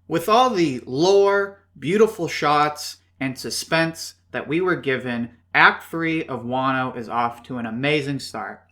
With all the lore, beautiful shots, and suspense that we were given, Act 3 of Wano is off to an amazing start.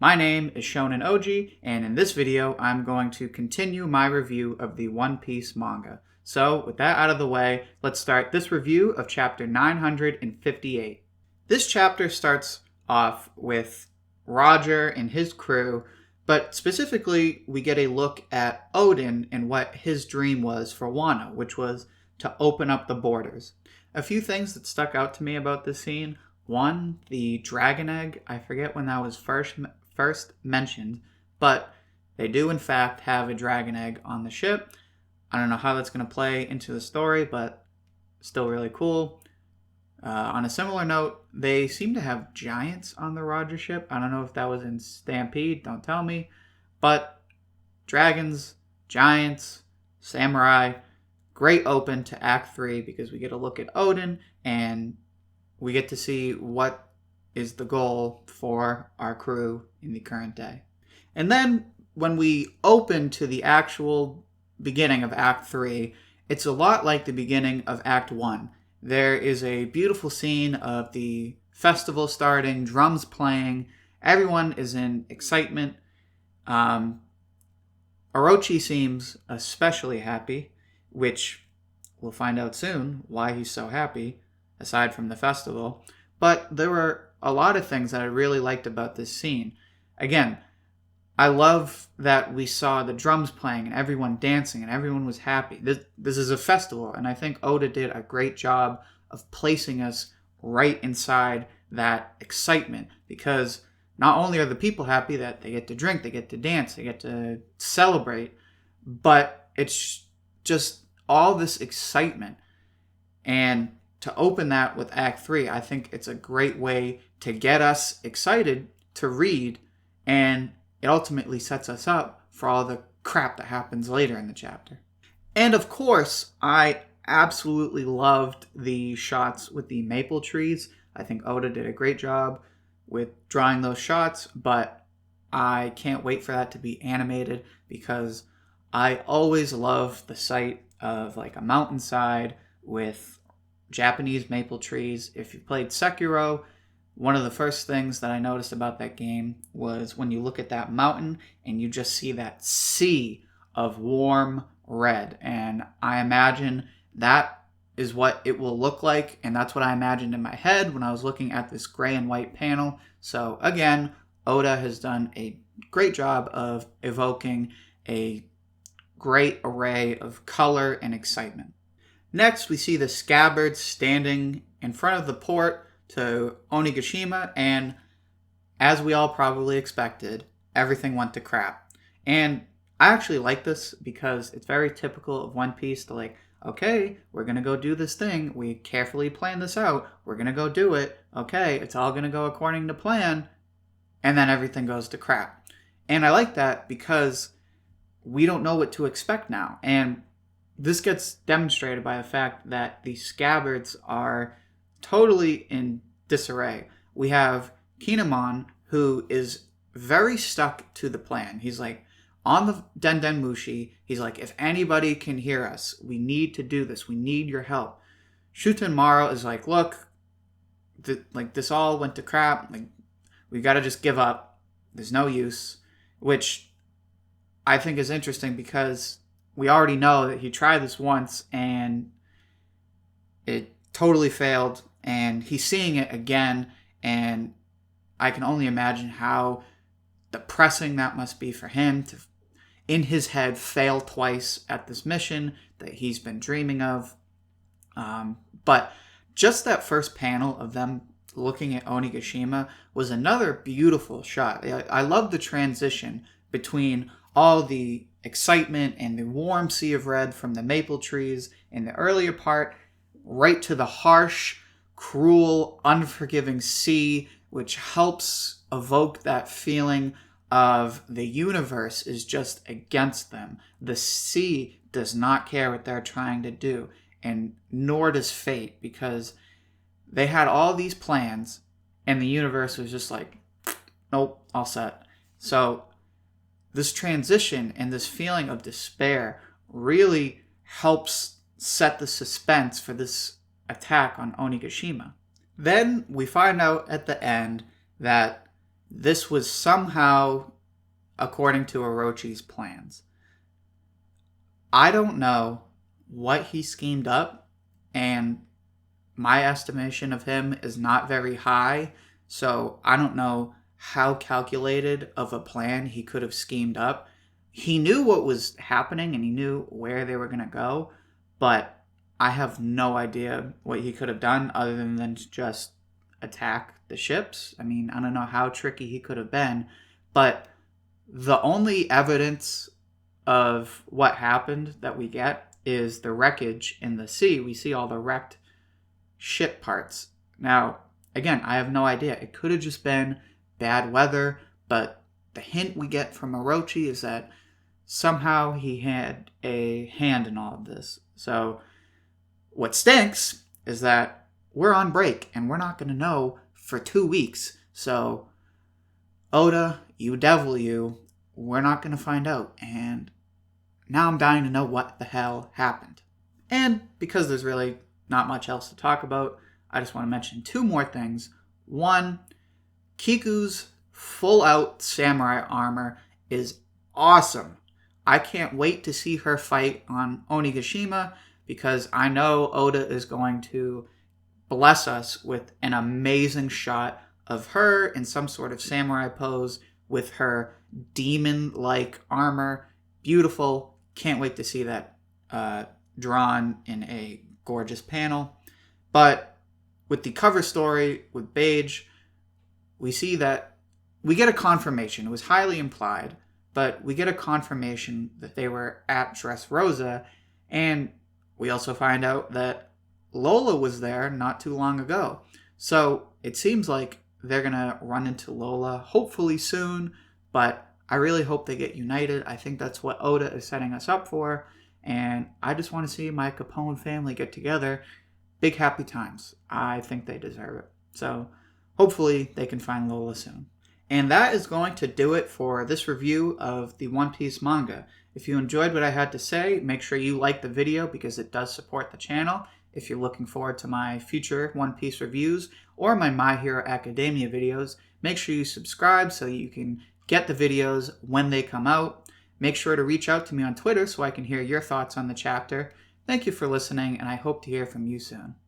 My name is Shonen Ouji, and in this video, I'm going to continue my review of the One Piece manga. So, with that out of the way, let's start this review of chapter 958. This chapter starts off with Roger and his crew, but specifically, we get a look at Oden and what his dream was for Wano, which was to open up the borders. A few things that stuck out to me about this scene. One, the dragon egg. I forget when that was first mentioned, but they do in fact have a dragon egg on the ship. I don't know how that's going to play into the story, but still really cool. On a similar note, they seem to have giants on the Roger ship. I don't know if that was in Stampede, don't tell me. But dragons, giants, samurai, great open to Act 3 because we get a look at Oden and we get to see what is the goal for our crew in the current day. And then when we open to the actual beginning of Act 3, it's a lot like the beginning of Act 1. There is a beautiful scene of the festival starting, drums playing, everyone is in excitement. Orochi seems especially happy, which we'll find out soon why he's so happy, aside from the festival. But there were a lot of things that I really liked about this scene. Again, I love that we saw the drums playing and everyone dancing and everyone was happy. This is a festival, and I think Oda did a great job of placing us right inside that excitement, because not only are the people happy that they get to drink, they get to dance, they get to celebrate, but it's just all this excitement. And to open that with Act 3, I think it's a great way to get us excited to read, and it ultimately sets us up for all the crap that happens later in the chapter. And of course, I absolutely loved the shots with the maple trees. I think Oda did a great job with drawing those shots, but I can't wait for that to be animated because I always love the sight of like a mountainside with Japanese maple trees. If you played Sekiro, one of the first things that I noticed about that game was when you look at that mountain and you just see that sea of warm red. And I imagine that is what it will look like. And that's what I imagined in my head when I was looking at this gray and white panel. So again, Oda has done a great job of evoking a great array of color and excitement. Next, we see the Scabbards standing in front of the port to Onigashima, and as we all probably expected, everything went to crap. And I actually like this because it's very typical of One Piece to like, okay, we're going to go do this thing. We carefully plan this out. We're going to go do it. Okay, it's all going to go according to plan. And then everything goes to crap. And I like that because we don't know what to expect now. And this gets demonstrated by the fact that the Scabbards are totally in disarray. We have Kinemon, who is very stuck to the plan. He's like, on the Den Mushi, he's like, if anybody can hear us, we need to do this. We need your help. Shutenmaru is like, look, this all went to crap. Like, we got to just give up. There's no use. Which I think is interesting because we already know that he tried this once and it totally failed. And he's seeing it again, and I can only imagine how depressing that must be for him to, in his head, fail twice at this mission that he's been dreaming of. But just that first panel of them looking at Onigashima was another beautiful shot. I love the transition between all the excitement and the warm sea of red from the maple trees in the earlier part, right to the harsh, cruel, unforgiving sea, which helps evoke that feeling of the universe is just against them. The sea does not care what they're trying to do, and nor does fate, because they had all these plans, and the universe was just like, nope, all set. So this transition and this feeling of despair really helps set the suspense for this attack on Onigashima. Then we find out at the end that this was somehow according to Orochi's plans. I don't know what he schemed up, and my estimation of him is not very high, so I don't know how calculated of a plan he could have schemed up. He knew what was happening and he knew where they were going to go, but I have no idea what he could have done other than just attack the ships. I mean, I don't know how tricky he could have been, but the only evidence of what happened that we get is the wreckage in the sea. We see all the wrecked ship parts. Now, again, I have no idea. It could have just been bad weather, but the hint we get from Orochi is that somehow he had a hand in all of this. So what stinks is that we're on break and we're not going to know for 2 weeks. So Oda, you devil you, we're not going to find out. And now I'm dying to know what the hell happened. And because there's really not much else to talk about, I just want to mention 2 more things. One, Kiku's full-out samurai armor is awesome. I can't wait to see her fight on Onigashima because I know Oda is going to bless us with an amazing shot of her in some sort of samurai pose with her demon-like armor. Beautiful. Can't wait to see that drawn in a gorgeous panel. But with the cover story with Beige, we see that we get a confirmation. It was highly implied, but we get a confirmation that they were at Dressrosa, and we also find out that Lola was there not too long ago. So it seems like they're going to run into Lola hopefully soon, but I really hope they get united. I think that's what Oda is setting us up for, and I just want to see my Capone family get together. Big happy times. I think they deserve it. So hopefully they can find Lola soon. And that is going to do it for this review of the One Piece manga. If you enjoyed what I had to say, make sure you like the video because it does support the channel. If you're looking forward to my future One Piece reviews or my My Hero Academia videos, make sure you subscribe so you can get the videos when they come out. Make sure to reach out to me on Twitter so I can hear your thoughts on the chapter. Thank you for listening, and I hope to hear from you soon.